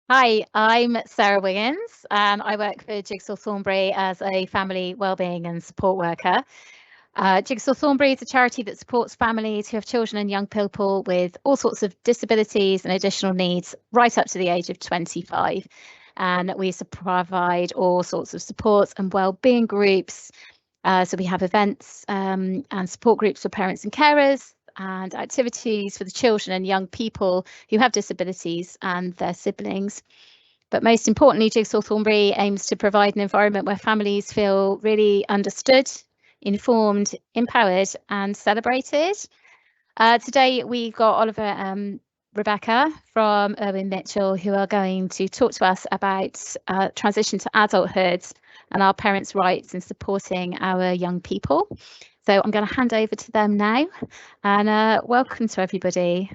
Hi, I'm Sarah Wiggins and I work for Jigsaw Thornbury as a family wellbeing and support worker. Jigsaw Thornbury is a charity that supports families who have children and young people with all sorts of disabilities and additional needs right up to the age of 25. And we provide all sorts of supports and wellbeing groups. So we have events and support groups for parents and carers, and activities for the children and young people who have disabilities and their siblings. But most importantly, Jigsaw Thornbury aims to provide an environment where families feel really understood, informed, empowered and celebrated. Today we've got Oliver and Rebecca from Irwin Mitchell who are going to talk to us about transition to adulthood and our parents' rights in supporting our young people. So I'm going to hand over to them now, and welcome to everybody.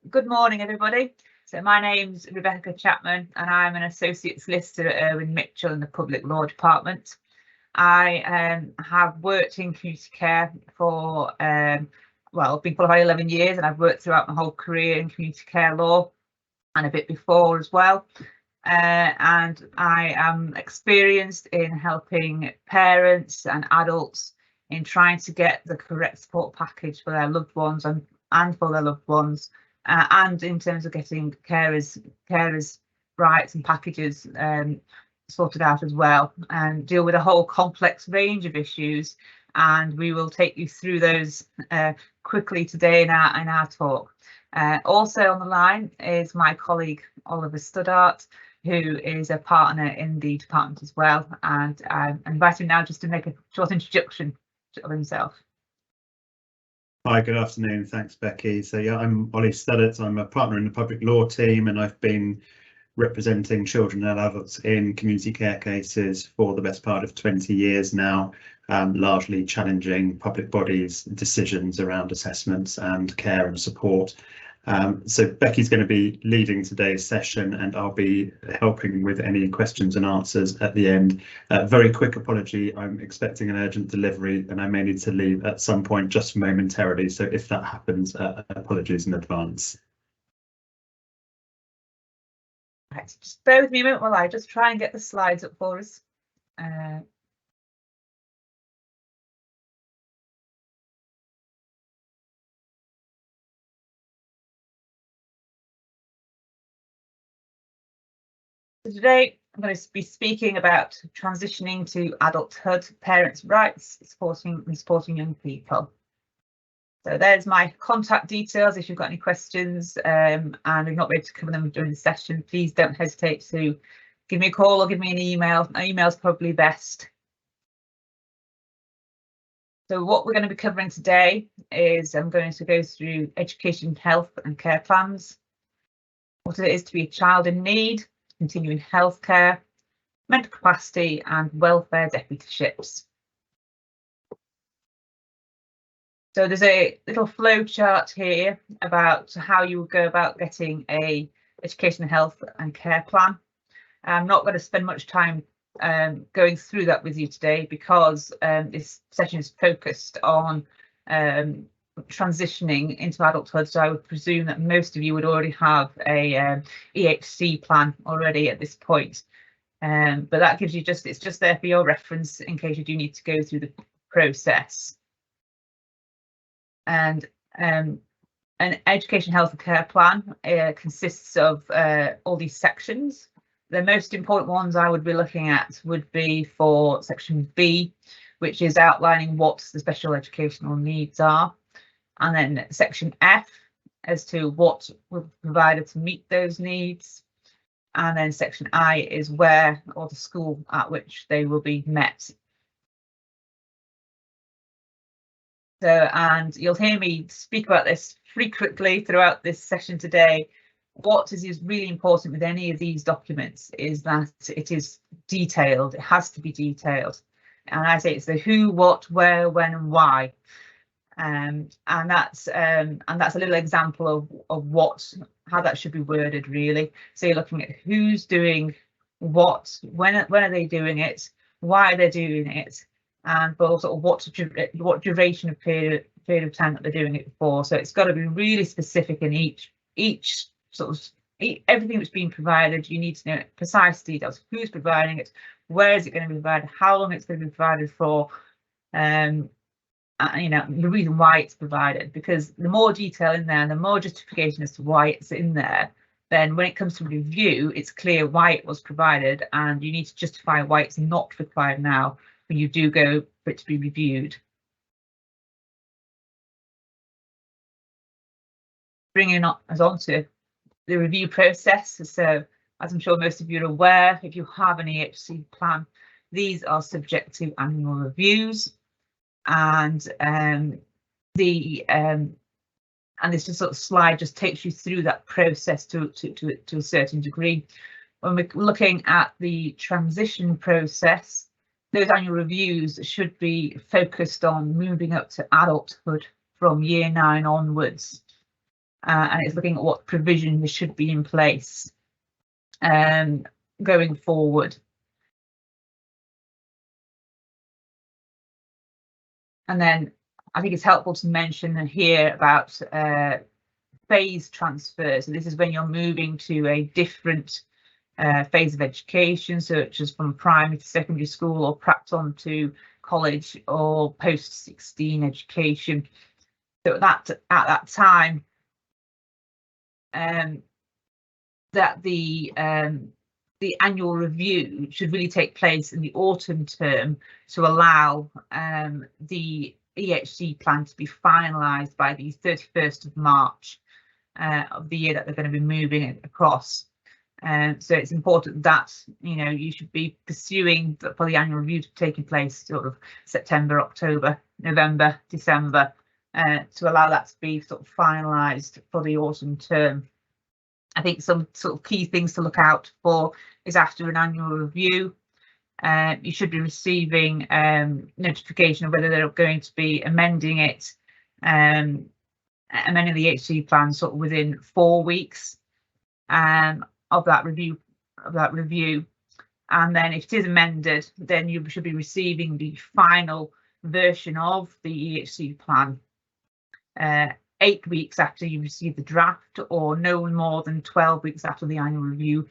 Good morning, everybody. So my name's Rebecca Chapman and I'm an Associate Solicitor at Irwin Mitchell in the Public Law Department. I have worked in community care for, well, I've been qualified 11 years and I've worked throughout my whole career in community care law and a bit before as well. And I am experienced in helping parents and adults in trying to get the correct support package for their loved ones and for their loved ones, and in terms of getting carers rights and packages sorted out as well, and deal with a whole complex range of issues. And we will take you through those quickly today in our talk. Also on the line is my colleague Oliver Studdart, who is a partner in the department as well, and I invite him now just to make a short introduction of himself. Hi, good afternoon. Thanks, Becky. So yeah, I'm Ollie Studdart. I'm a partner in the public law team and I've been representing children and adults in community care cases for the best part of 20 years now, largely challenging public bodies' decisions around assessments and care and support. So Becky's going to be leading today's session and I'll be helping with any questions and answers at the end. Very quick apology, I'm expecting an urgent delivery and I may need to leave at some point just momentarily, so if that happens, apologies in advance. Right, so just bear with me a moment while I just try and get the slides up for us. So today I'm going to be speaking about transitioning to adulthood, parents' rights, supporting young people. So there's my contact details if you've got any questions and we've not been able to cover them during the session. Please don't hesitate to give me a call or give me an email. An email's probably best. So what we're going to be covering today is I'm going to go through education, health and care plans, what it is to be a child in need, continuing healthcare, mental capacity and welfare deputyships. So there's a little flow chart here about how you would go about getting a education, health and care plan. I'm not going to spend much time going through that with you today because this session is focused on transitioning into adulthood, so I would presume that most of you would already have a EHC plan already at this point, but that gives you it's just there for your reference in case you do need to go through the process. And an education, health and care plan consists of all these sections. The most important ones I would be looking at would be for section B, which is outlining what the special educational needs are, and then section F as to what will be provided to meet those needs, and then section I is where or the school at which they will be met. So, and you'll hear me speak about this frequently throughout this session today. What is really important with any of these documents is that it is detailed. It has to be detailed, and I say it's the who, what, where, when, and why. And that's a little example of how that should be worded really. So you're looking at who's doing what, when are they doing it, why they're doing it, and but also what duration of period of time that they're doing it for. So it's got to be really specific in each each sort of everything that's being provided, you need to know precise details: who's providing it, where is it going to be provided, how long it's going to be provided for, you know, the reason why it's provided. Because the more detail in there and the more justification as to why it's in there, then when it comes to review, it's clear why it was provided, and you need to justify why it's not required now when you do go for it to be reviewed. Bringing us on to the review process. So, as I'm sure most of you are aware, if you have an EHC plan, these are subject to annual reviews, and this just sort of slide just takes you through that process to a certain degree. When we're looking at the transition process, those annual reviews should be focused on moving up to adulthood from year 9 onwards, and it's looking at what provision should be in place going forward. And then I think it's helpful to mention here about phase transfer. So this is when you're moving to a different phase of education, such as from primary to secondary school, or perhaps on to college or post-16 education. So at that time, that the annual review should really take place in the autumn term to allow the EHC plan to be finalised by the 31st of March of the year that they're going to be moving it across. So it's important that, you know, you should be pursuing for the annual review to taking place sort of September, October, November, December, to allow that to be sort of finalised for the autumn term. I think some sort of key things to look out for is after an annual review, you should be receiving notification of whether they're going to be amending it, amending the EHC plan sort of within 4 weeks of that review. And then if it is amended, then you should be receiving the final version of the EHC plan 8 weeks after you receive the draft, or no more than 12 weeks after the annual review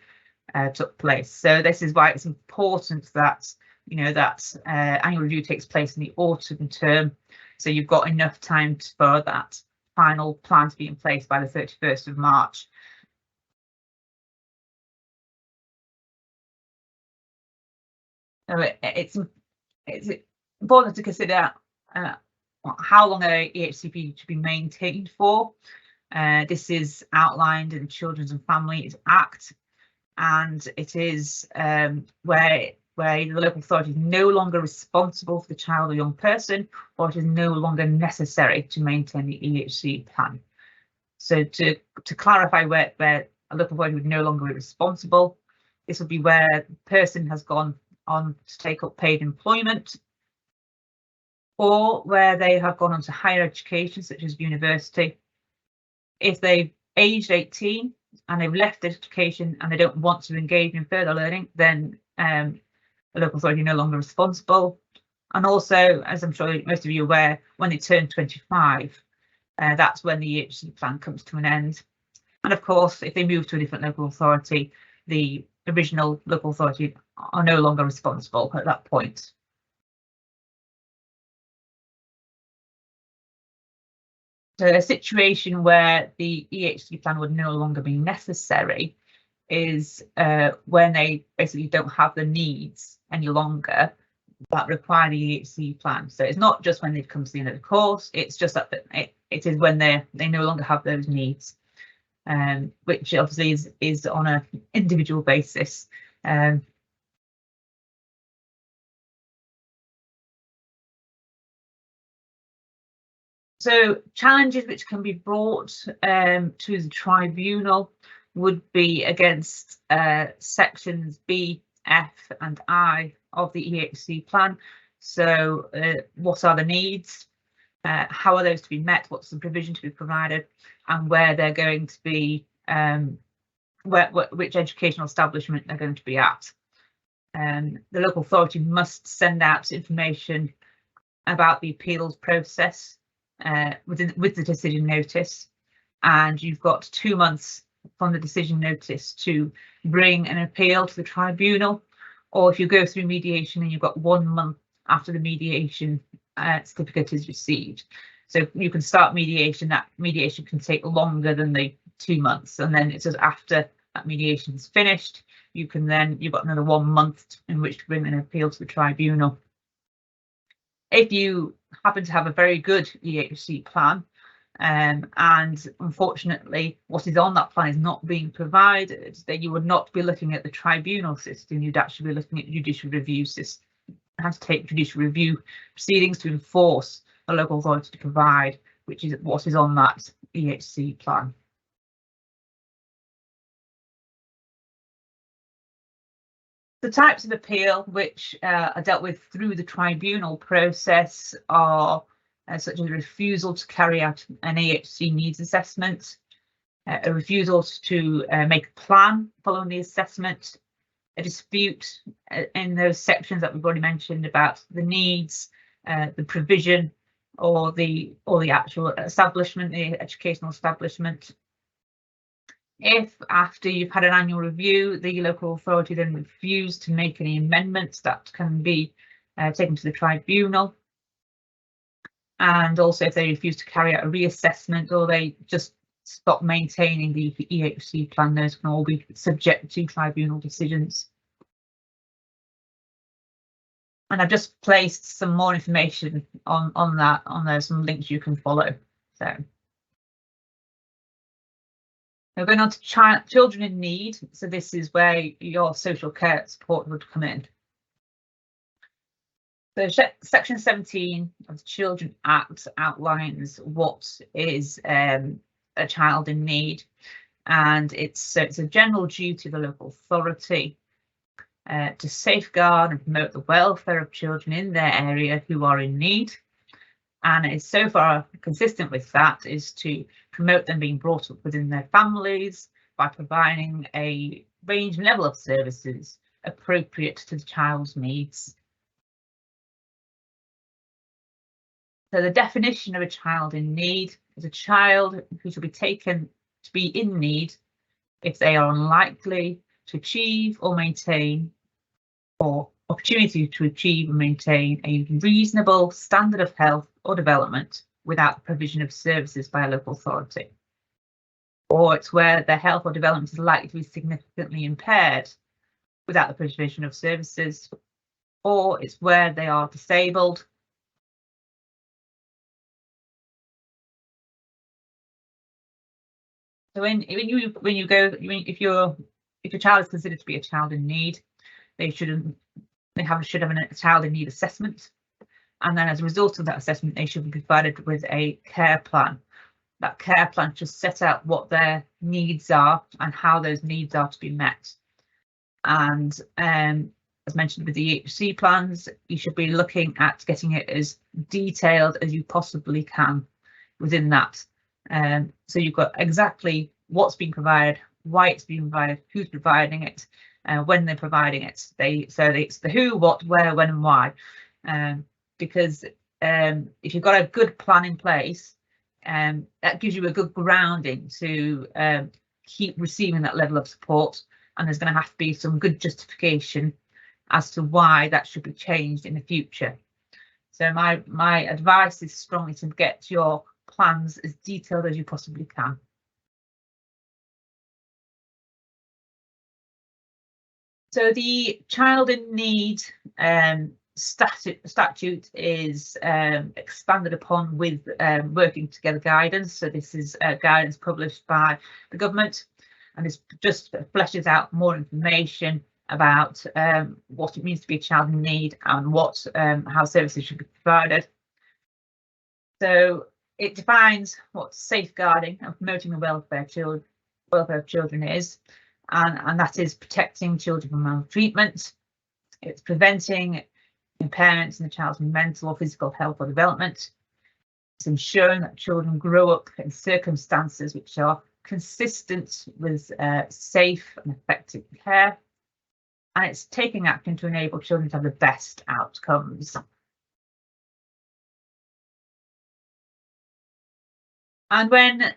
took place. So this is why it's important that, you know, that annual review takes place in the autumn term, so you've got enough time for that final plan to be in place by the 31st of March. So it's important to consider how long a EHCP should be maintained for. This is outlined in the Children's and Families Act, and it is where the local authority is no longer responsible for the child or young person, or it is no longer necessary to maintain the EHC plan. So to clarify where a local authority would no longer be responsible, this would be where the person has gone on to take up paid employment, or where they have gone on to higher education, such as university. If they've aged 18 and they've left education and they don't want to engage in further learning, then the local authority is no longer responsible. And also, as I'm sure most of you are aware, when they turn 25, that's when the EHC plan comes to an end. And of course, if they move to a different local authority, the original local authority are no longer responsible at that point. So a situation where the EHC plan would no longer be necessary is when they basically don't have the needs any longer that require the EHC plan. So it's not just when they've come to the end of the course, it's just that it is when they no longer have those needs, which obviously is on an individual basis. So challenges which can be brought to the tribunal would be against sections B, F and I of the EHC plan. So what are the needs? How are those to be met? What's the provision to be provided? And where they're going to be, which educational establishment they're going to be at. The local authority must send out information about the appeals process with the decision notice, and you've got 2 months from the decision notice to bring an appeal to the tribunal, or if you go through mediation and you've got 1 month after the mediation certificate is received. So you can start mediation. That mediation can take longer than the 2 months, and then it's just after that mediation is finished, you've got another 1 month in which to bring an appeal to the tribunal. If you happen to have a very good EHC plan, and unfortunately what is on that plan is not being provided, then you would not be looking at the tribunal system, you'd actually be looking at the judicial review system. You have to take judicial review proceedings to enforce the local authority to provide, which is what is on that EHC plan. The types of appeal which are dealt with through the tribunal process are such as a refusal to carry out an EHC needs assessment, a refusal to make a plan following the assessment, a dispute in those sections that we've already mentioned about the needs, the provision, or the actual establishment, the educational establishment. If after you've had an annual review, the local authority then refused to make any amendments, that can be taken to the tribunal. And also if they refuse to carry out a reassessment, or they just stop maintaining the EHC plan, those can all be subject to tribunal decisions. And I've just placed some more information on that, there, some links you can follow. So we're going on to children in need. So this is where your social care support would come in. So section 17 of the Children Act outlines what is a child in need, and it's a general duty of the local authority to safeguard and promote the welfare of children in their area who are in need. And it's so far consistent with that is to promote them being brought up within their families by providing a range and level of services appropriate to the child's needs. So the definition of a child in need is a child who should be taken to be in need if they are unlikely to achieve or maintain, or opportunity to achieve and maintain, a reasonable standard of health or development without the provision of services by a local authority. Or it's where their health or development is likely to be significantly impaired without the provision of services. Or it's where they are disabled. So if your child is considered to be a child in need, they should have a child in need assessment, and then as a result of that assessment, they should be provided with a care plan. That care plan should set out what their needs are and how those needs are to be met. And as mentioned with the EHC plans, you should be looking at getting it as detailed as you possibly can within that. So you've got exactly what's being provided, why it's being provided, who's providing it, when they're providing it. So it's the who, what, where, when, and why. Because if you've got a good plan in place, that gives you a good grounding to keep receiving that level of support, and there's going to have to be some good justification as to why that should be changed in the future. So my advice is strongly to get your plans as detailed as you possibly can. So the child in need statute is expanded upon with working together guidance. So this is guidance published by the government, and this just fleshes out more information about what it means to be a child in need and how services should be provided. So it defines what safeguarding and promoting the welfare of children is, and that is protecting children from maltreatment. It's preventing impairments in the child's mental or physical health or development. It's ensuring that children grow up in circumstances which are consistent with safe and effective care. And it's taking action to enable children to have the best outcomes. And when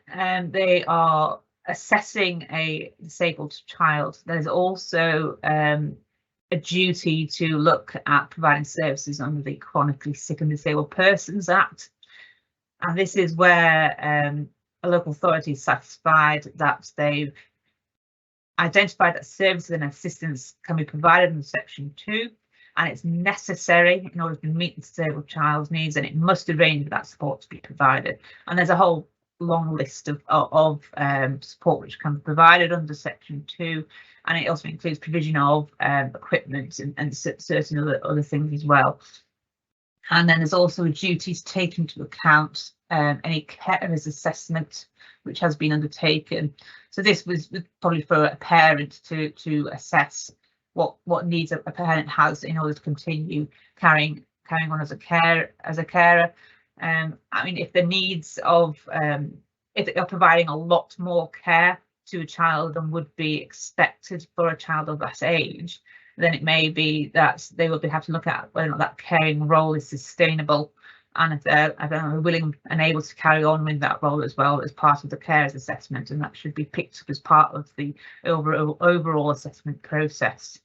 they are assessing a disabled child, there's also a duty to look at providing services under the Chronically Sick and Disabled Persons Act. And this is where a local authority is satisfied that they've identified that services and assistance can be provided under Section 2, and it's necessary in order to meet the disabled child's needs, and it must arrange for that support to be provided. And there's a whole long list of support which can be provided under Section 2, and it also includes provision of equipment and certain other things as well. And then there's also a duty to take into account any carer's assessment which has been undertaken. So this was probably for a parent to assess what needs a parent has in order to continue carrying on as a carer. I mean, if the needs of if they are providing a lot more care to a child than would be expected for a child of that age, then it may be that they will have to look at whether or not that caring role is sustainable, and if they're willing and able to carry on with that role as well as part of the carers assessment, and that should be picked up as part of the overall assessment process.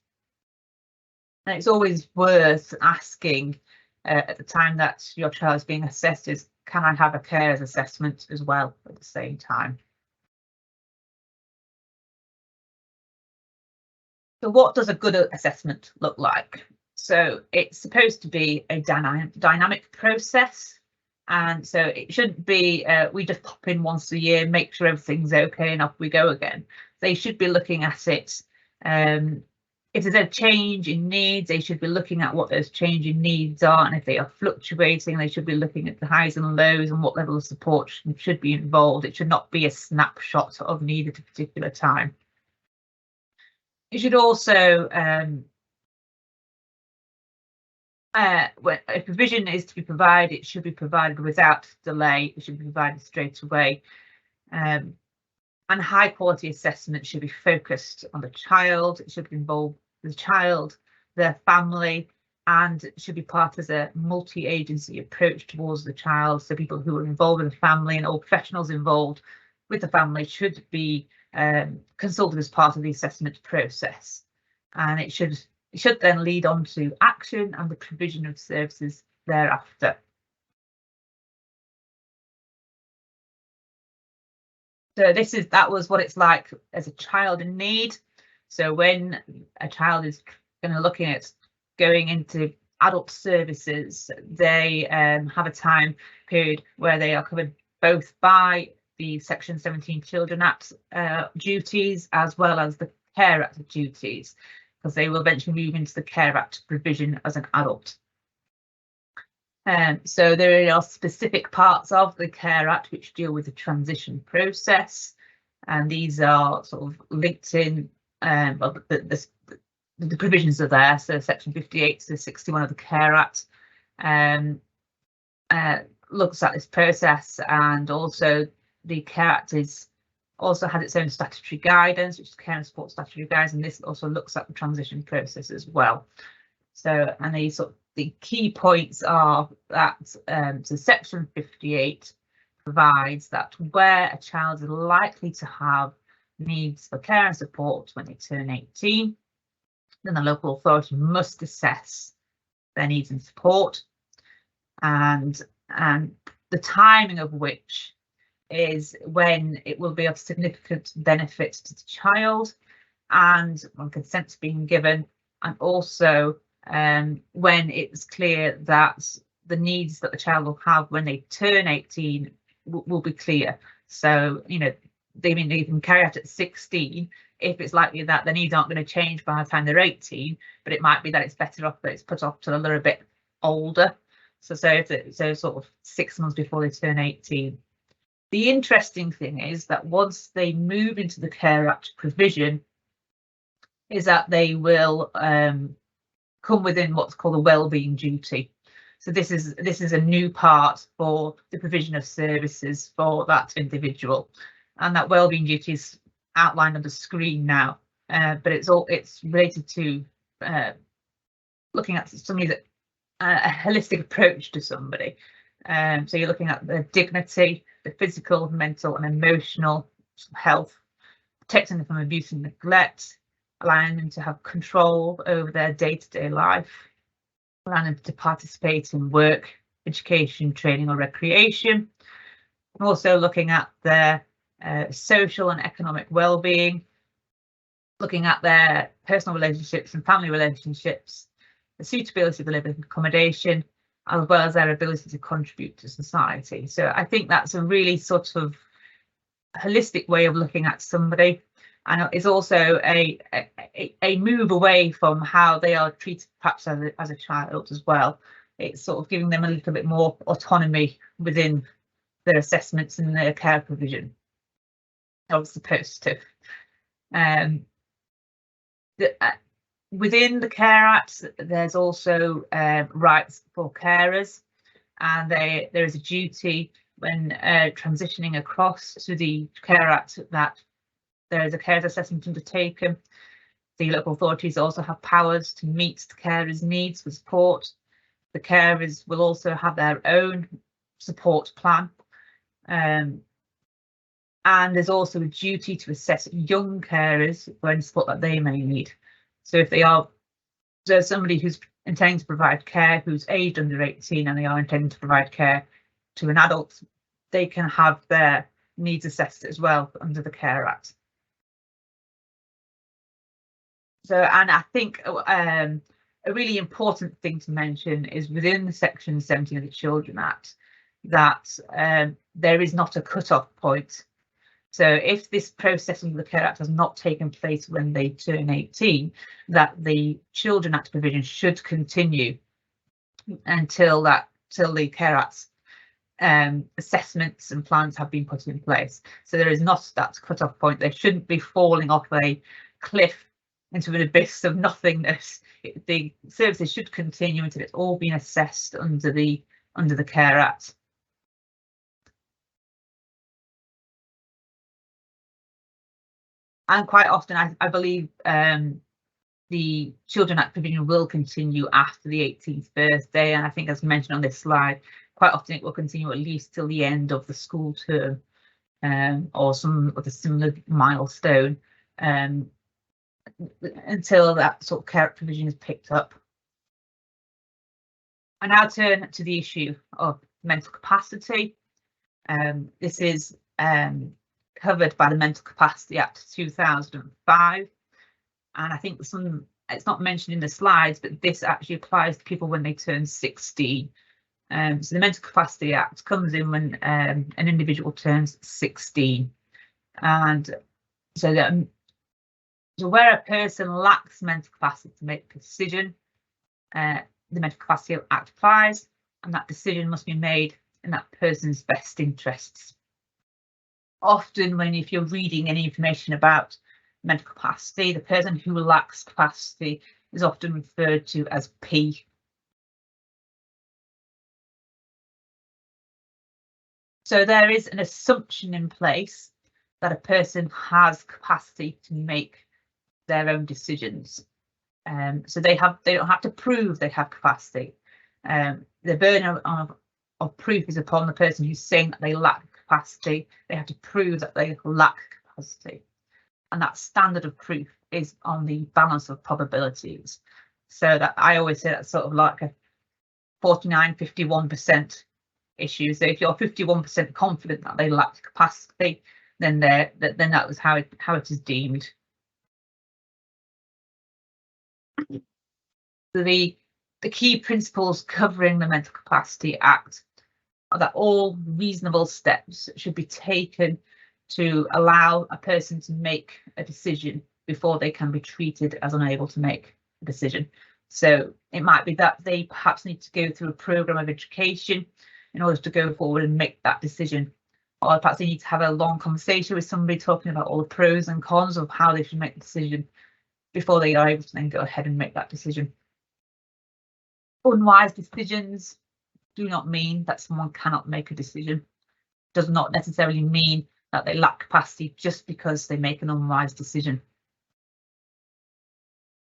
And it's always worth asking at the time that your child is being assessed is, can I have a carers assessment as well at the same time? So what does a good assessment look like? So it's supposed to be a dynamic process, and so it shouldn't be we just pop in once a year, make sure everything's okay, and off we go again. They should be looking at it. If there's a change in needs, they should be looking at what those changing needs are, and if they are fluctuating, they should be looking at the highs and lows and what level of support should be involved. It should not be a snapshot of need at a particular time. It should also, when a provision is to be provided, it should be provided without delay. It should be provided straight away. And high quality assessment should be focused on the child. It should involve the child, their family, and it should be part of a multi-agency approach towards the child. So people who are involved in the family and all professionals involved with the family should be consulted as part of the assessment process, and it should then lead on to action and the provision of services thereafter. So that was what it's like as a child in need. So when a child is going to looking at going into adult services, they have a time period where they are covered both by the Section 17 Children Act duties as well as the Care Act duties, because they will eventually move into the Care Act provision as an adult. So there are specific parts of the Care Act which deal with the transition process, and these are sort of linked in, well, the provisions are there. So Section 58 to 61 of the Care Act looks at this process, and also the Care Act also has its own statutory guidance, which is Care and Support Statutory Guidance, and this also looks at the transition process as well. So, and the key points are that so Section 58 provides that where a child is likely to have needs for care and support when they turn 18, then the local authority must assess their needs and support, and the timing of which is when it will be of significant benefit to the child and when consent's being given, and also when it's clear that the needs that the child will have when they turn 18 will be clear. So, you know, they can carry out at 16 if it's likely that the needs aren't going to change by the time they're 18, but it might be that it's better off that it's put off till a little bit older. So sort of 6 months before they turn 18. The interesting thing is that once they move into the Care Act provision, is that they will come within what's called a wellbeing duty. So this is a new part for the provision of services for that individual, and that wellbeing duty is outlined on the screen now. But it's related to looking at somebody that a holistic approach to somebody. So you're looking at the dignity, the physical, mental and emotional health, protecting them from abuse and neglect, allowing them to have control over their day-to-day life, allowing them to participate in work, education, training or recreation. And also looking at their social and economic well-being, looking at their personal relationships and family relationships, the suitability of the living accommodation, as well as their ability to contribute to society. So I think that's a really sort of holistic way of looking at somebody, and it's also a move away from how they are treated perhaps as a child as well. It's sort of giving them a little bit more autonomy within their assessments and their care provision, as supposed to. Within the Care Act, there's also rights for carers, and there is a duty when transitioning across to the Care Act that there is a carers assessment undertaken. The local authorities also have powers to meet the carers' needs for support. The carers will also have their own support plan. And there's also a duty to assess young carers for any support that they may need. So if there's somebody who's intending to provide care, who's aged under 18 and they are intending to provide care to an adult, they can have their needs assessed as well under the Care Act. So, and I think a really important thing to mention is within the Section 17 of the Children Act that there is not a cut-off point. So if this process under the Care Act has not taken place when they turn 18, that the Children Act provision should continue until the Care Act's assessments and plans have been put in place. So there is not that cut-off point. They shouldn't be falling off a cliff into an abyss of nothingness. The services should continue until it's all been assessed under the Care Act. And quite often, I believe the Children Act provision will continue after the 18th birthday. And I think, as mentioned on this slide, quite often it will continue at least till the end of the school term or some other similar milestone until that sort of care provision is picked up. I now turn to the issue of mental capacity. This is covered by the Mental Capacity Act 2005, and I think it's not mentioned in the slides, but this actually applies to people when they turn 16. So the Mental Capacity Act comes in when an individual turns 16, and so where a person lacks mental capacity to make a decision, the Mental Capacity Act applies, and that decision must be made in that person's best interests. Often if you're reading any information about mental capacity, the person who lacks capacity is often referred to as P. So there is an assumption in place that a person has capacity to make their own decisions. So they don't have to prove they have capacity. The burden of proof is upon the person who's saying that they lack capacity. They have to prove that they lack capacity, and that standard of proof is on the balance of probabilities. So that I always say that's sort of like a 49-51% issue. So if you're 51% confident that they lack capacity, then that was how it is deemed. The key principles covering the Mental Capacity Act are that all reasonable steps should be taken to allow a person to make a decision before they can be treated as unable to make a decision. So it might be that they perhaps need to go through a programme of education in order to go forward and make that decision, or perhaps they need to have a long conversation with somebody talking about all the pros and cons of how they should make the decision before they are able to then go ahead and make that decision. Unwise decisions do not mean that someone cannot make a decision. Does not necessarily mean that they lack capacity just because they make an unwise decision.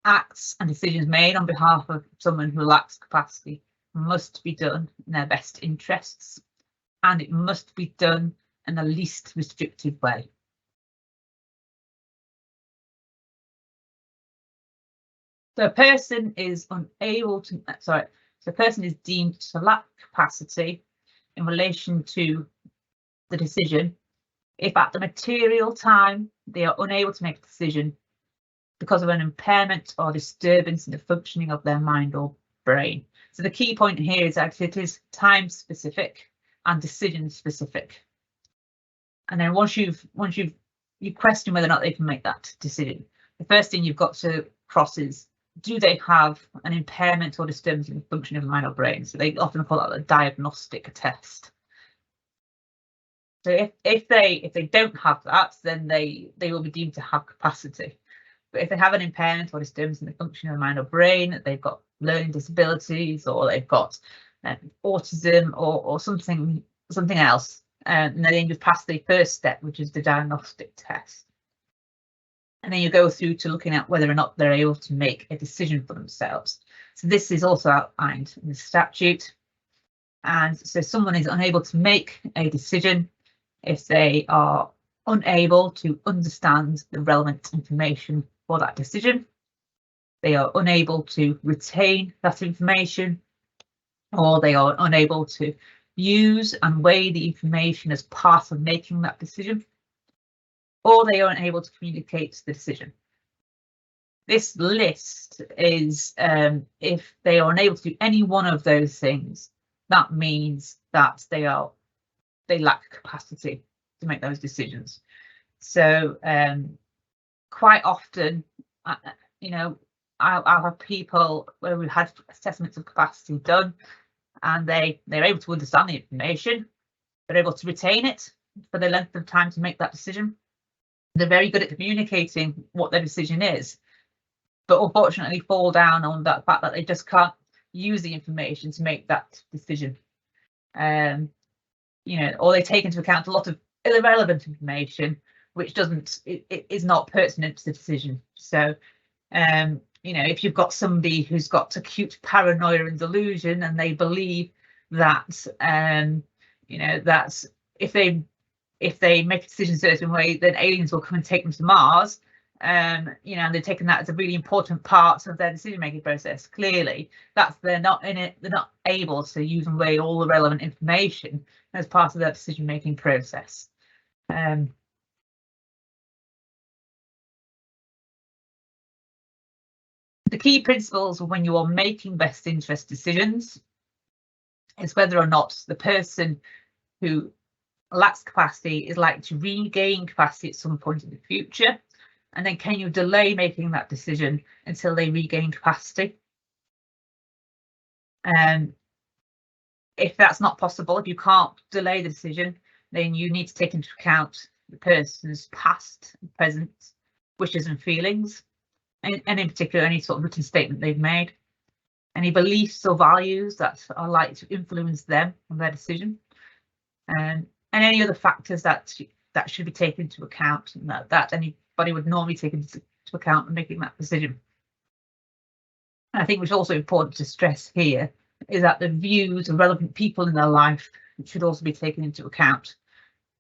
Acts and decisions made on behalf of someone who lacks capacity must be done in their best interests, and it must be done in the least restrictive way. So a person is unable to, so a person is deemed to lack capacity in relation to the decision if at the material time they are unable to make a decision because of an impairment or disturbance in the functioning of their mind or brain. So the key point here is that it is time specific and decision specific. And then once you question whether or not they can make that decision, the first thing you've got to cross is, do they have an impairment or disturbance in the function of the mind or brain? So they often call that a diagnostic test. So if they don't have that, then they will be deemed to have capacity. But if they have an impairment or disturbance in the function of the mind or brain, they've got learning disabilities, or they've got autism, or something else, and then you pass the first step, which is the diagnostic test. And then you go through to looking at whether or not they're able to make a decision for themselves. So this is also outlined in the statute. And so someone is unable to make a decision if they are unable to understand the relevant information for that decision, they are unable to retain that information, or they are unable to use and weigh the information as part of making that decision, or they are unable to communicate the decision. This list is if they are unable to do any one of those things, that means that they lack capacity to make those decisions. So quite often, you know, I'll have people where we've had assessments of capacity done, and they're able to understand the information, they're able to retain it for the length of time to make that decision. They're very good at communicating what their decision is, but unfortunately fall down on that fact that they just can't use the information to make that decision. You know, or they take into account a lot of irrelevant information which is not pertinent to the decision. So you know, if you've got somebody who's got acute paranoia and delusion, and they believe that you know, that if they make a decision a certain way, then aliens will come and take them to Mars, you know, and they're taking that as a really important part of their decision-making process. Clearly, they're not able to use and weigh all the relevant information as part of their decision-making process. The key principles when you are making best interest decisions is whether or not the person who lacks capacity is likely to regain capacity at some point in the future, and then can you delay making that decision until they regain capacity. If that's not possible, if you can't delay the decision, then you need to take into account the person's past and present wishes and feelings, and in particular any sort of written statement they've made, any beliefs or values that are likely to influence them and their decision, and any other factors that should be taken into account, and that anybody would normally take into account when making that decision. And I think what's also important to stress here is that the views of relevant people in their life should also be taken into account,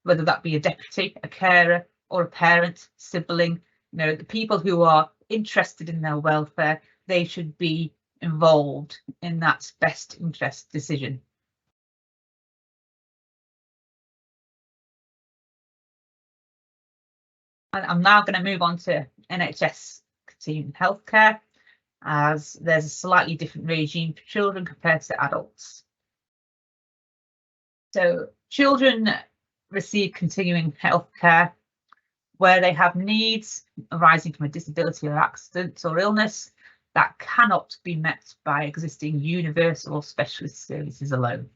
whether that be a deputy, a carer, or a parent, sibling. You know, the people who are interested in their welfare, they should be involved in that best interest decision. And I'm now going to move on to NHS continuing healthcare, as there's a slightly different regime for children compared to adults. So children receive continuing healthcare where they have needs arising from a disability or accident or illness that cannot be met by existing universal or specialist services alone.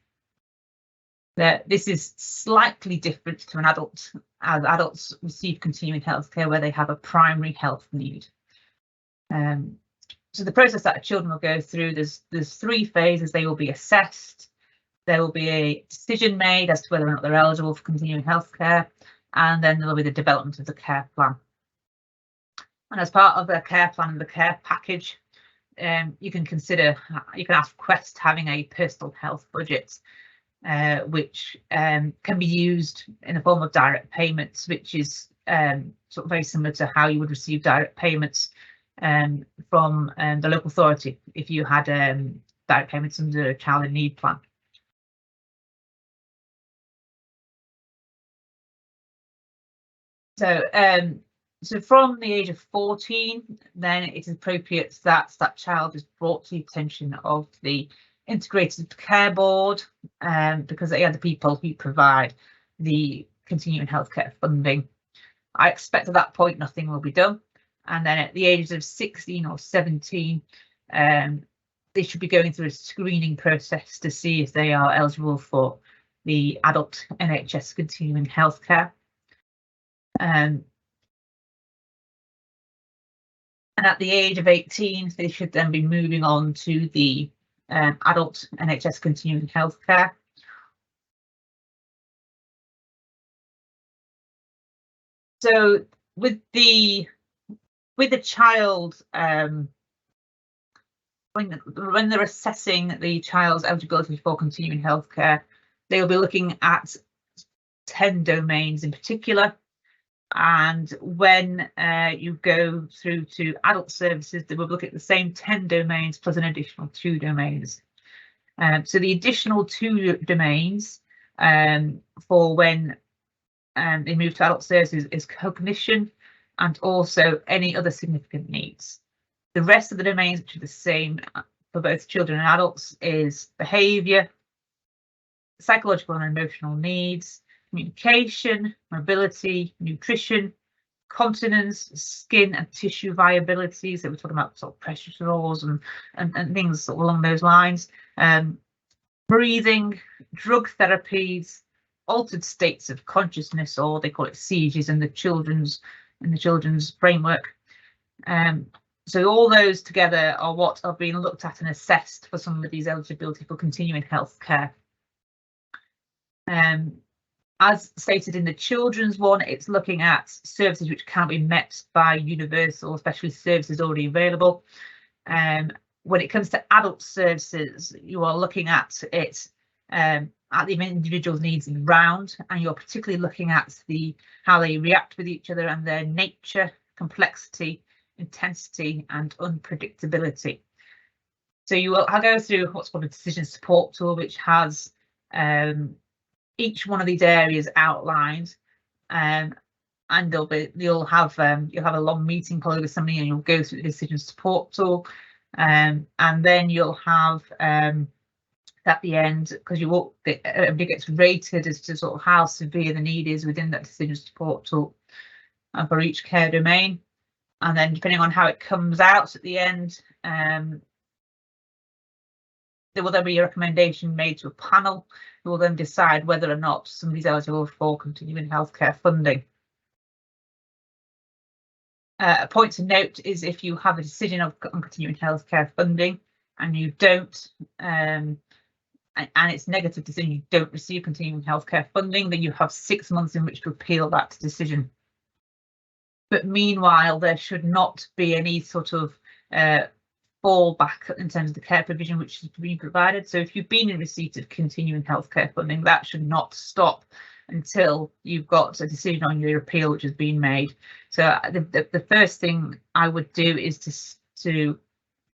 This is slightly different to an adult, as adults receive continuing healthcare where they have a primary health need. So the process that children will go through, there's 3 phases. They will be assessed, there will be a decision made as to whether or not they're eligible for continuing healthcare, and then there will be the development of the care plan. And as part of the care plan and the care package, you can ask request having a personal health budget, which can be used in the form of direct payments, which is sort of very similar to how you would receive direct payments from the local authority if you had direct payments under a child in need plan. So from the age of 14, then it is appropriate that that child is brought to the attention of the Integrated Care Board, because they are the people who provide the continuing healthcare funding. I expect at that point nothing will be done, and then at the ages of 16 or 17, they should be going through a screening process to see if they are eligible for the adult NHS continuing healthcare. And at the age of 18, they should then be moving on to the adult NHS continuing healthcare. So with the child, when they're assessing the child's eligibility for continuing healthcare, they will be looking at 10 domains in particular. And when you go through to adult services, they will look at the same 10 domains plus an additional 2 domains. So the additional 2 domains for when they move to adult services is cognition and also any other significant needs. The rest of the domains, which are the same for both children and adults, is behaviour, psychological and emotional needs, communication, mobility, nutrition, continence, skin and tissue viability. So we're talking about sort of pressure sores and things sort of along those lines. Breathing, drug therapies, altered states of consciousness, or they call it seizures in the children's framework. So all those together are what are being looked at and assessed for somebody's eligibility for continuing healthcare. As stated in the children's one, it's looking at services which can't be met by universal specialist services already available. When it comes to adult services, you are looking at it at the individual's needs in round, and you're particularly looking at how they react with each other and their nature, complexity, intensity and unpredictability. So I'll go through what's called a decision support tool, which has each one of these areas outlined, and you'll have a long meeting probably with somebody, and you'll go through the decision support tool, and then you'll have at the end, because everybody gets rated as to sort of how severe the need is within that decision support tool for each care domain. And then depending on how it comes out at the end, there will then be a recommendation made to a panel who will then decide whether or not somebody's eligible for continuing healthcare funding. A point to note is if you have a decision on continuing healthcare funding and you don't, and it's a negative decision, you don't receive continuing healthcare funding, then you have 6 months in which to appeal that decision. But meanwhile, there should not be any sort of fallback in terms of the care provision which is being provided. So if you've been in receipt of continuing healthcare funding, that should not stop until you've got a decision on your appeal which has been made. So the first thing I would do is to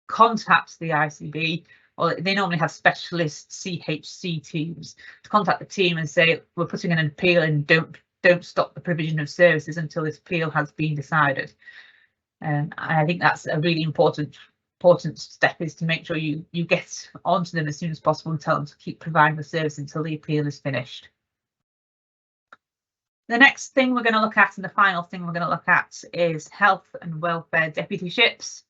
contact the ICB, or they normally have specialist CHC teams, to contact the team and say, we're putting in an appeal and don't stop the provision of services until this appeal has been decided. And I think that's a really important step, is to make sure you get onto them as soon as possible and tell them to keep providing the service until the appeal is finished. The next thing we're going to look at, and the final thing we're going to look at, is health and welfare deputyships.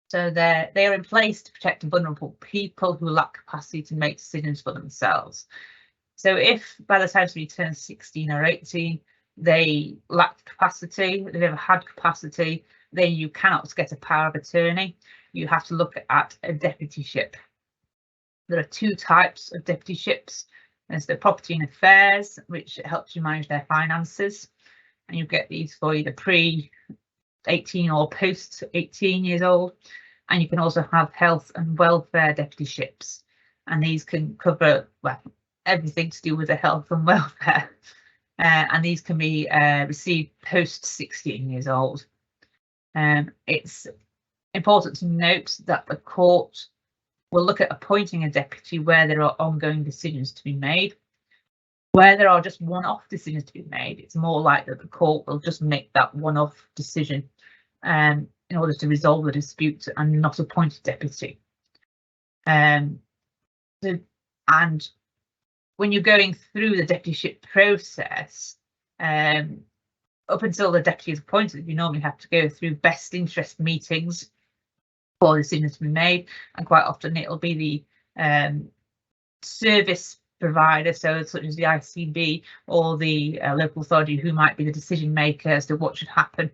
So they are in place to protect vulnerable people who lack capacity to make decisions for themselves. So if by the time somebody turns 16 or 18, they lack capacity, they've never had capacity, then you cannot get a power of attorney. You have to look at a deputyship. There are 2 types of deputyships. There's the property and affairs, which helps you manage their finances, and you get these for either 18 or post 18 years old. And you can also have health and welfare deputyships, and these can cover everything to do with the health and welfare, and these can be received post 16 years old. It's important to note that the court will look at appointing a deputy where there are ongoing decisions to be made. Where there are just one-off decisions to be made, it's more likely that the court will just make that one-off decision in order to resolve the dispute and not appoint a deputy. And when you're going through the deputyship process, up until the deputy is appointed, you normally have to go through best interest meetings for decisions to be made, and quite often it'll be the service provider, so such as the ICB or the local authority, who might be the decision maker as to what should happen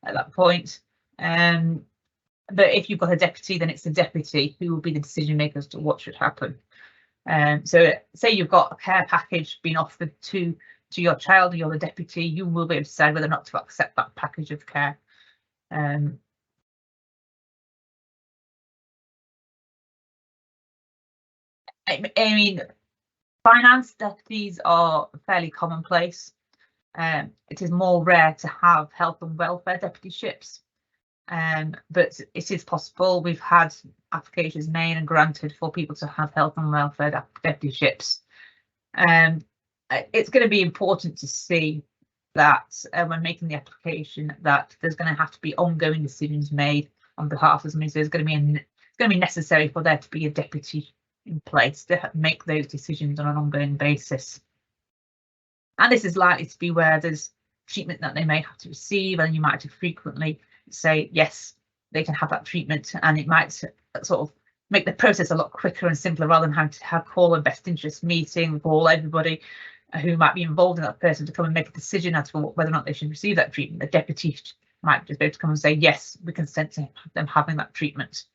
at that point. But if you've got a deputy, then it's the deputy who will be the decision maker as to what should happen. So say you've got a care package being offered to your child, and you're the deputy, you will be able to decide whether or not to accept that package of care. I mean, finance deputies are fairly commonplace. It is more rare to have health and welfare deputyships, but it is possible. We've had applications made and granted for people to have health and welfare deputyships. It's going to be important to see that when making the application, that there's going to have to be ongoing decisions made on behalf of somebody. So it's going to be necessary for there to be a deputy in place to make those decisions on an ongoing basis. And this is likely to be where there's treatment that they may have to receive, and you might have to frequently say yes, they can have that treatment, and it might sort of make the process a lot quicker and simpler, rather than having to call a best interest meeting, call everybody who might be involved in that person to come and make a decision as to whether or not they should receive that treatment. The deputy might just be able to come and say yes, we consent to them having that treatment.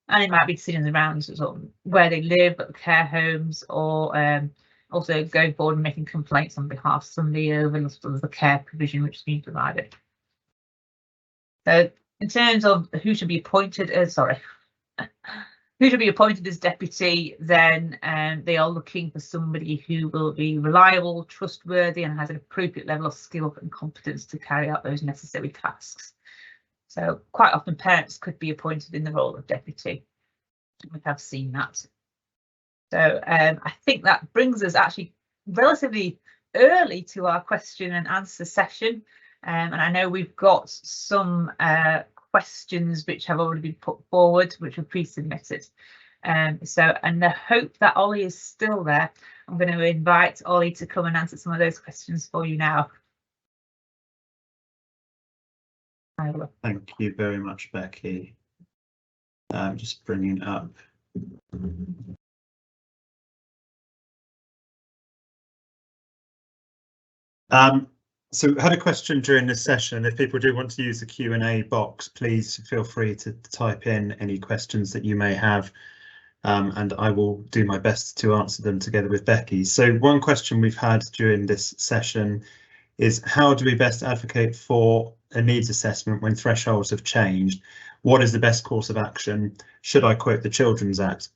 And it might be decisions around sort of where they live, at the care homes, or also going forward and making complaints on behalf of somebody over the care provision which is being provided. So in terms of who should be appointed as deputy, then they are looking for somebody who will be reliable, trustworthy, and has an appropriate level of skill and competence to carry out those necessary tasks. So quite often parents could be appointed in the role of deputy. We have seen that. So I think that brings us actually relatively early to our question and answer session. And I know we've got some questions which have already been put forward, which were pre-submitted. And I hope that Ollie is still there. I'm going to invite Ollie to come and answer some of those questions for you now. Thank you very much, Becky. Just bringing up. So I had a question during this session. If people do want to use the Q&A box, please feel free to type in any questions that you may have, and I will do my best to answer them together with Becky. So one question we've had during this session is, how do we best advocate for a needs assessment when thresholds have changed? What is the best course of action? Should I quote the Children's Act?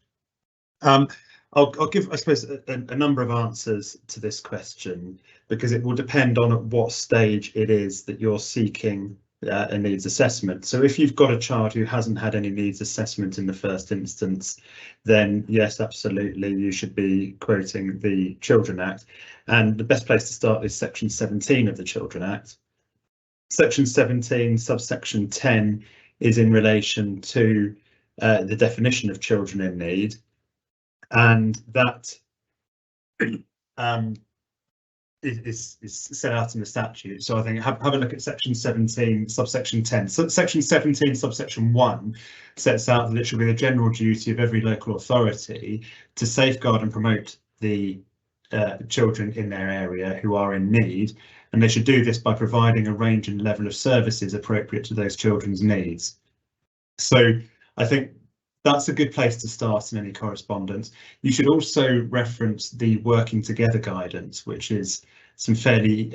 I'll give, I suppose, a number of answers to this question, because it will depend on at what stage it is that you're seeking a needs assessment. So if you've got a child who hasn't had any needs assessment in the first instance, then yes, absolutely, you should be quoting the Children's Act. And the best place to start is section 17 of the Children's Act. Section 17, subsection 10 is in relation to the definition of children in need. And that is set out in the statute. So I think have a look at section 17, subsection 10. So section 17, subsection 1 sets out that it should be the general duty of every local authority to safeguard and promote the children in their area who are in need, and they should do this by providing a range and level of services appropriate to those children's needs. So I think that's a good place to start in any correspondence. You should also reference the working together guidance, which is some fairly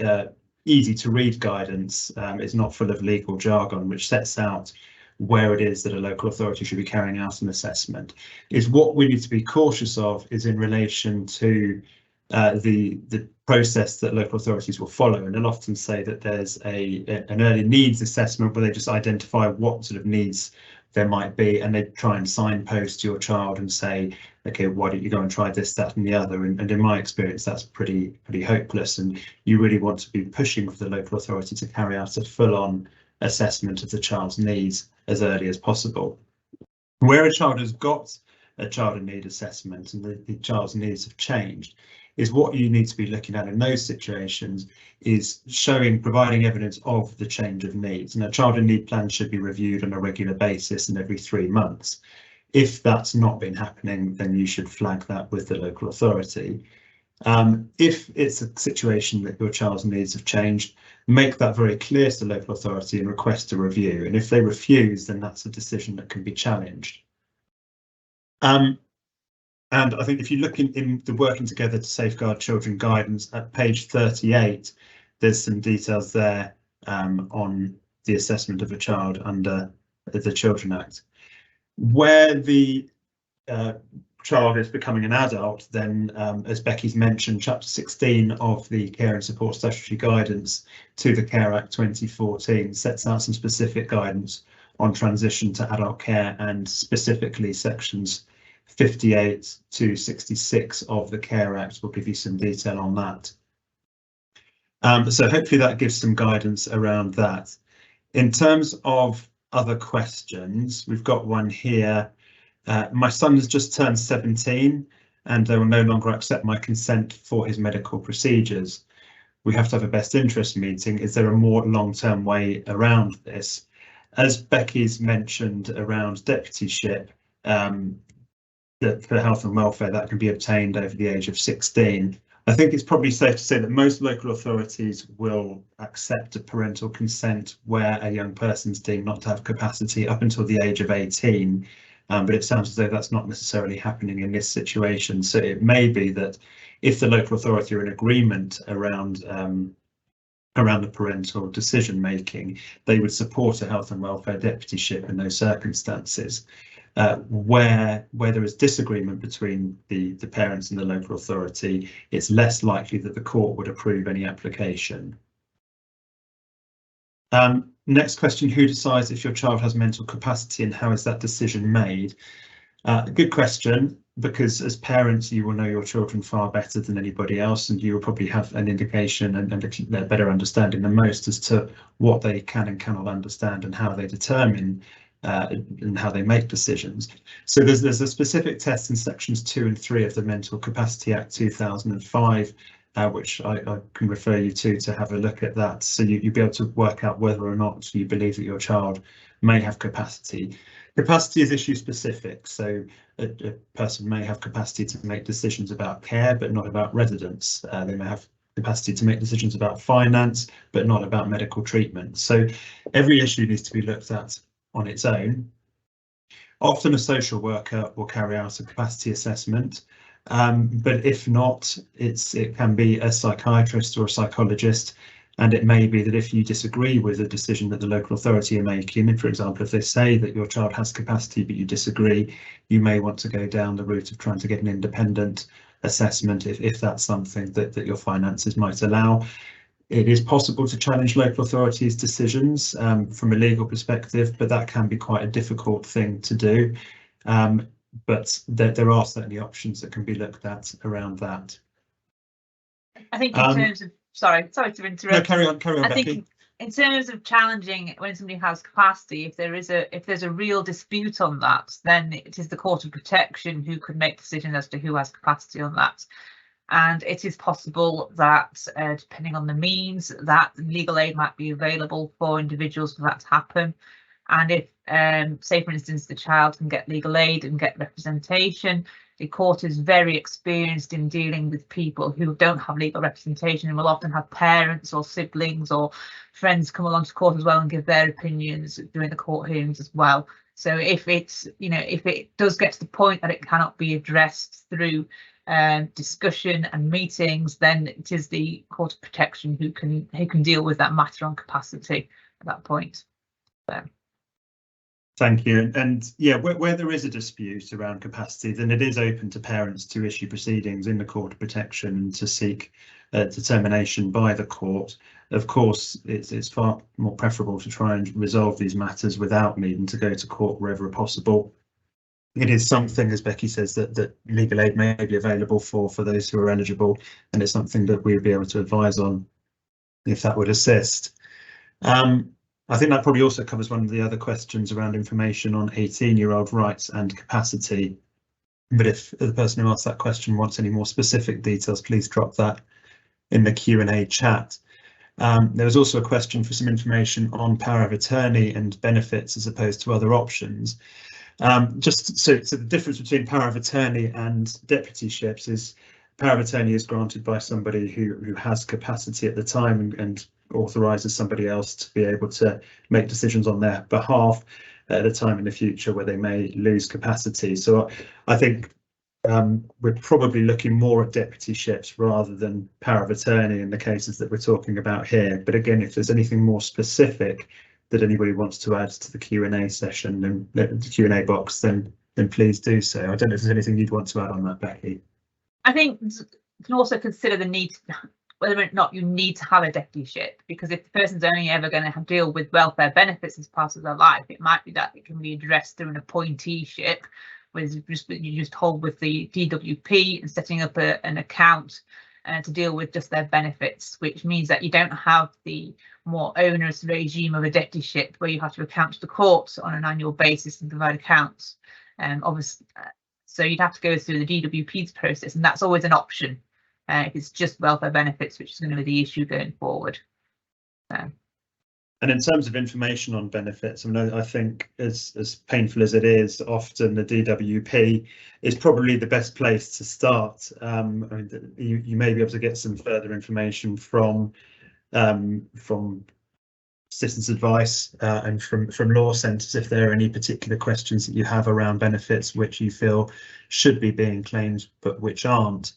easy to read guidance. It's not full of legal jargon, which sets out where it is that a local authority should be carrying out an assessment. Is what we need to be cautious of is in relation to the process that local authorities will follow, and they'll often say that there's an early needs assessment where they just identify what sort of needs there might be, and they try and signpost your child and say, okay, why don't you go and try this, that and the other, and in my experience that's pretty hopeless, and you really want to be pushing for the local authority to carry out a full-on assessment of the child's needs as early as possible. Where a child has got a child in need assessment and the child's needs have changed, is what you need to be looking at in those situations is providing evidence of the change of needs. And a child in need plan should be reviewed on a regular basis and every 3 months. If that's not been happening, then you should flag that with the local authority. If it's a situation that your child's needs have changed, make that very clear to the local authority and request a review. And if they refuse, then that's a decision that can be challenged. And I think if you look in the Working Together to Safeguard Children guidance at page 38, there's some details there on the assessment of a child under the Children Act. Where the child is becoming an adult, then as Becky's mentioned, chapter 16 of the Care and Support Statutory Guidance to the Care Act 2014 sets out some specific guidance on transition to adult care, and specifically sections 58 to 66 of the Care Act will give you some detail on that. So hopefully that gives some guidance around that. In terms of other questions, we've got one here. My son has just turned 17 and they will no longer accept my consent for his medical procedures. We have to have a best interest meeting. Is there a more long-term way around this? As Becky's mentioned around deputyship, that for health and welfare that can be obtained over the age of 16. I think it's probably safe to say that most local authorities will accept a parental consent where a young person's deemed not to have capacity up until the age of 18. But it sounds as though that's not necessarily happening in this situation. So it may be that if the local authority are in agreement around the parental decision making, they would support a health and welfare deputyship in those circumstances. Where there is disagreement between the parents and the local authority, it's less likely that the court would approve any application. Next question, who decides if your child has mental capacity and how is that decision made? Good question, because as parents you will know your children far better than anybody else, and you will probably have an indication and a better understanding than most as to what they can and cannot understand and how they determine and how they make decisions. So there's a specific test in sections 2 and 3 of the Mental Capacity Act 2005, which I can refer you to have a look at that. So you'll be able to work out whether or not you believe that your child may have capacity. Capacity is issue specific, so a person may have capacity to make decisions about care, but not about residence. They may have capacity to make decisions about finance, but not about medical treatment. So every issue needs to be looked at on its own. Often a social worker will carry out a capacity assessment, but if not, it can be a psychiatrist or a psychologist, and it may be that if you disagree with a decision that the local authority are making, for example, if they say that your child has capacity but you disagree, you may want to go down the route of trying to get an independent assessment if that's something that your finances might allow. It is possible to challenge local authorities' decisions from a legal perspective, but that can be quite a difficult thing to do. But there are certainly options that can be looked at around that. I think in terms of, sorry to interrupt. No, carry on, I Becky. think in terms of challenging when somebody has capacity, if there's a real dispute on that, then it is the Court of Protection who could make decisions as to who has capacity on that. And it is possible that, depending on the means, that legal aid might be available for individuals for that to happen. And if, say, for instance, the child can get legal aid and get representation, the court is very experienced in dealing with people who don't have legal representation, and will often have parents or siblings or friends come along to court as well and give their opinions during the court hearings as well. So if it's, you know, if it does get to the point that it cannot be addressed through discussion and meetings, then it is the Court of Protection who can deal with that matter on capacity at that point. So. Thank you. And yeah, where there is a dispute around capacity, then it is open to parents to issue proceedings in the Court of Protection to seek determination by the court. Of course, it's far more preferable to try and resolve these matters without needing to go to court wherever possible. It is something, as Becky says, that legal aid may be available for those who are eligible, and it's something that we'd be able to advise on if that would assist. I think that probably also covers one of the other questions around information on 18-year-old rights and capacity. But if the person who asked that question wants any more specific details, please drop that in the Q&A chat. There was also a question for some information on power of attorney and benefits as opposed to other options. Just so the difference between power of attorney and deputyships is power of attorney is granted by somebody who has capacity at the time and authorises somebody else to be able to make decisions on their behalf at a time in the future where they may lose capacity. So I think we're probably looking more at deputyships rather than power of attorney in the cases that we're talking about here. But again, if there's anything more specific that anybody wants to add to the Q&A session and the Q&A box, then please do so. I don't know if there's anything you'd want to add on that, Becky. I think you can also consider the need, whether or not you need to have a deputyship, because if the person's only ever going to deal with welfare benefits as part of their life, it might be that it can be addressed through an appointeeship, where you just hold with the DWP and setting up an account to deal with just their benefits, which means that you don't have the more onerous regime of a deputyship where you have to account to the courts on an annual basis and provide accounts. Obviously, so you'd have to go through the DWP's process, and that's always an option if it's just welfare benefits, which is going to be the issue going forward. And in terms of information on benefits, I mean, I think as painful as it is, often the DWP is probably the best place to start. I mean, you may be able to get some further information from citizens advice and from law centres if there are any particular questions that you have around benefits which you feel should be being claimed but which aren't.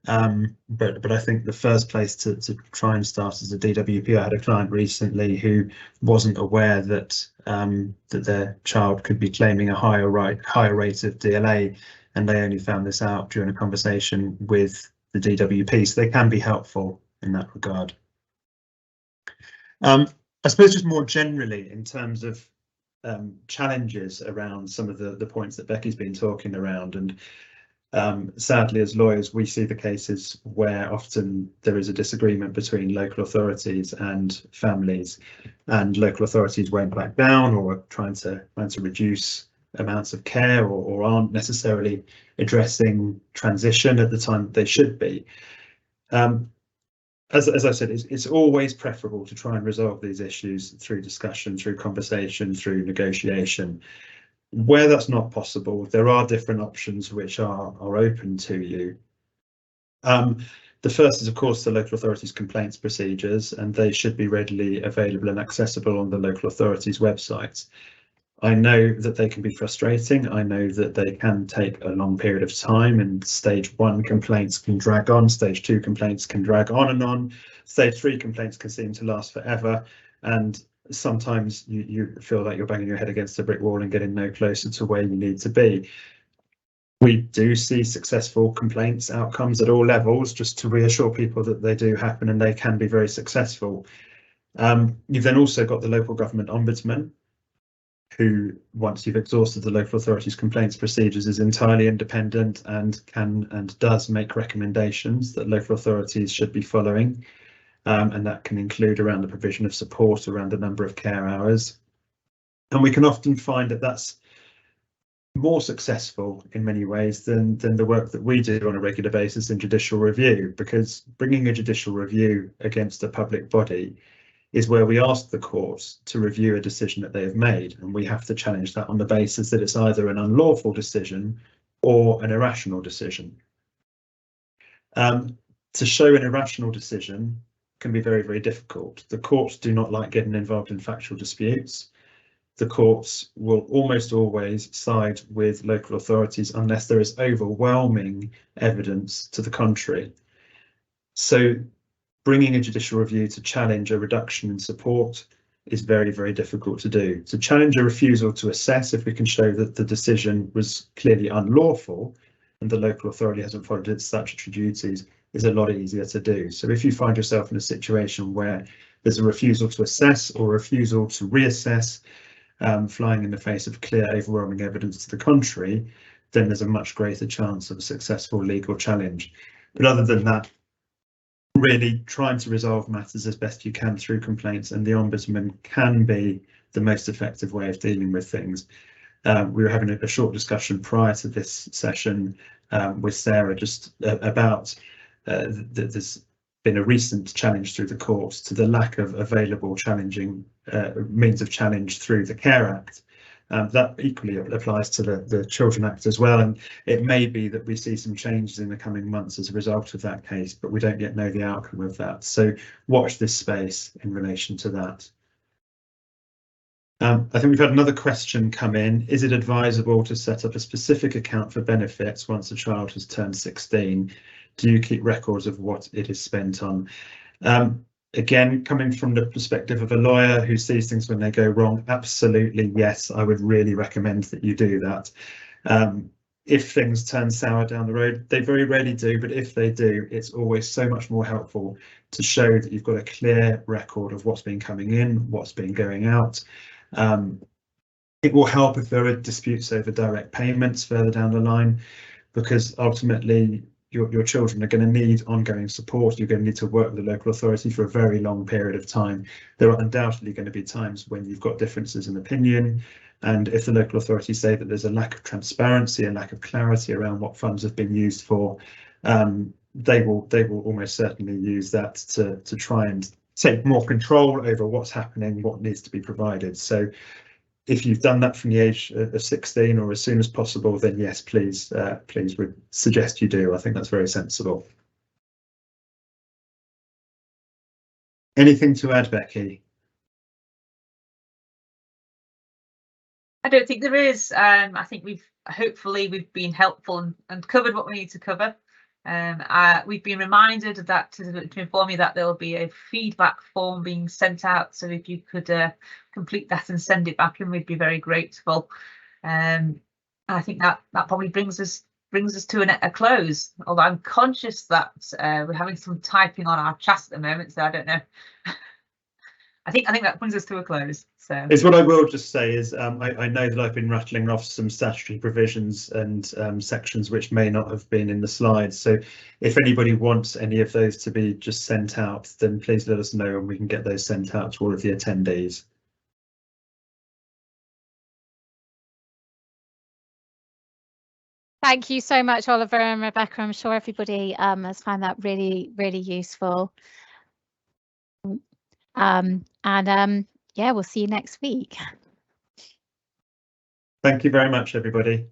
But I think the first place to try and start is a DWP. I had a client recently who wasn't aware that that their child could be claiming a higher rate of DLA, and they only found this out during a conversation with the DWP, so they can be helpful in that regard. I suppose just more generally in terms of challenges around some of the points that Becky's been talking around, and sadly as lawyers we see the cases where often there is a disagreement between local authorities and families, and local authorities won't back down or are trying to reduce amounts of care or aren't necessarily addressing transition at the time that they should be. As I said, it's always preferable to try and resolve these issues through discussion, through conversation, through negotiation. Where that's not possible, there are different options which are open to you. The first is, of course, the local authorities complaints procedures, and they should be readily available and accessible on the local authorities websites. I know that they can be frustrating. I know that they can take a long period of time, and stage 1 complaints can drag on, stage 2 complaints can drag on and on, stage 3 complaints can seem to last forever, and sometimes you feel like you're banging your head against a brick wall and getting no closer to where you need to be. We do see successful complaints outcomes at all levels, just to reassure people that they do happen and they can be very successful. You've then also got the local government ombudsman, who, once you've exhausted the local authorities complaints procedures, is entirely independent and can and does make recommendations that local authorities should be following, and that can include around the provision of support around the number of care hours. And we can often find that that's more successful in many ways than the work that we do on a regular basis in judicial review, because bringing a judicial review against a public body is where we ask the courts to review a decision that they have made, and we have to challenge that on the basis that it's either an unlawful decision or an irrational decision. To show an irrational decision can be very, very difficult. The courts do not like getting involved in factual disputes. The courts will almost always side with local authorities unless there is overwhelming evidence to the contrary. So bringing a judicial review to challenge a reduction in support is very, very difficult to do. To challenge a refusal to assess, if we can show that the decision was clearly unlawful and the local authority hasn't followed its statutory duties, is a lot easier to do. So if you find yourself in a situation where there's a refusal to assess or refusal to reassess, flying in the face of clear, overwhelming evidence to the contrary, then there's a much greater chance of a successful legal challenge. But other than that, really trying to resolve matters as best you can through complaints, and the Ombudsman can be the most effective way of dealing with things. We were having a short discussion prior to this session with Sarah just about there's been a recent challenge through the courts to the lack of available challenging means of challenge through the Care Act. That equally applies to the Children Act as well, and it may be that we see some changes in the coming months as a result of that case, but we don't yet know the outcome of that. So watch this space in relation to that. I think we've had another question come in. Is it advisable to set up a specific account for benefits once a child has turned 16? Do you keep records of what it is spent on? Again, coming from the perspective of a lawyer who sees things when they go wrong, absolutely yes, I would really recommend that you do that. If things turn sour down the road, they very rarely do, but if they do, it's always so much more helpful to show that you've got a clear record of what's been coming in, what's been going out. It will help if there are disputes over direct payments further down the line, because ultimately your children are going to need ongoing support. You're going to need to work with the local authority for a very long period of time. There are undoubtedly going to be times when you've got differences in opinion, and if the local authorities say that there's a lack of transparency, a lack of clarity around what funds have been used for, they will almost certainly use that to try and take more control over what's happening, what needs to be provided. So if you've done that from the age of 16 or as soon as possible, then yes, please would suggest you do. I think that's very sensible. Anything to add, Becky? I don't think there is. I think hopefully we've been helpful and covered what we need to cover. We've been reminded of that to inform you that there will be a feedback form being sent out, so if you could complete that and send it back in, we'd be very grateful. I think that probably brings us to a close, although I'm conscious that we're having some typing on our chat at the moment, so I don't know. I think that brings us to a close. So is what I will just say is I know that I've been rattling off some statutory provisions and sections which may not have been in the slides. So if anybody wants any of those to be just sent out, then please let us know and we can get those sent out to all of the attendees. Thank you so much, Oliver and Rebecca. I'm sure everybody has found that really, really useful. Yeah, we'll see you next week. Thank you very much, everybody.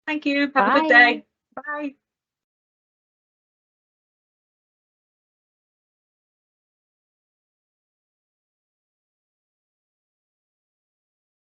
Thank you. Have a good day. Bye.